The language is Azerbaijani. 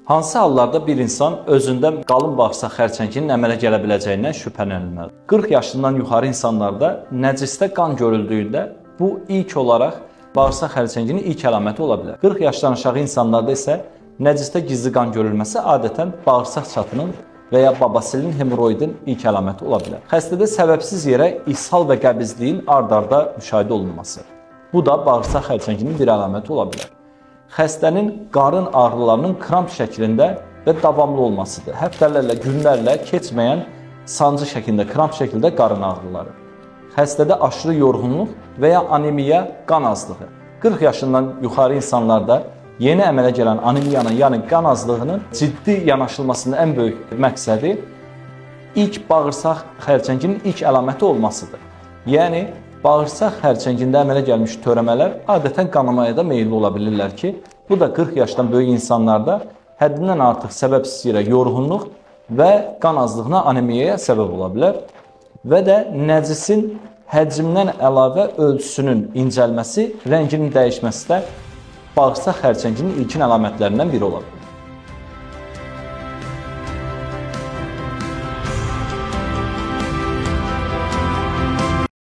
Hansı hallarda bir insan özündə qalın bağırsaq xərçənginin əmələ gələ biləcəyindən şübhələnilməlidir? 40 yaşından yuxarı insanlarda nəcisdə qan görüldüyündə bu ilk olaraq bağırsaq xərçənginin ilk əlaməti ola bilər. 40 yaşdan aşağı insanlarda isə nəcisdə gizli qan görülməsi adətən bağırsaq çatının və ya babasilin hemoroidin ilk əlaməti ola bilər. Xəstədə səbəbsiz yerə ishal və qəbizliyin ard-arda müşahidə olunması. Bu da bağırsaq xərçənginin bir əlaməti ola bilər. Xəstənin qarın ağrılarının kramp şəklində və davamlı olmasıdır. Həftələrlə, günlərlə keçməyən sancı şəklində, kramp şəklində qarın ağrıları. Xəstədə aşırı yorğunluq və ya anemiya, qan azlığı. 40 yaşından yuxarı insanlarda yeni əmələ gələn anemiyanın, yəni qan azlığının ciddi yanaşılmasının ən böyük məqsədi ilk bağırsaq xərçənginin ilk əlaməti olmasıdır. Yəni, bağırsaq xərçəngində əmələ gəlmiş törəmələr adətən qanamaya da meyilli ola bilirlər ki, bu da 40 yaşdan böyük insanlarda həddindən artıq səbəbsiz yerə yorğunluq və qan azlığına, anemiyaya səbəb ola bilər və də nəcisin həcmdən əlavə ölçüsünün incəlməsi, rənginin dəyişməsi də bağırsaq xərçənginin ilkin əlamətlərindən biri ola bilər.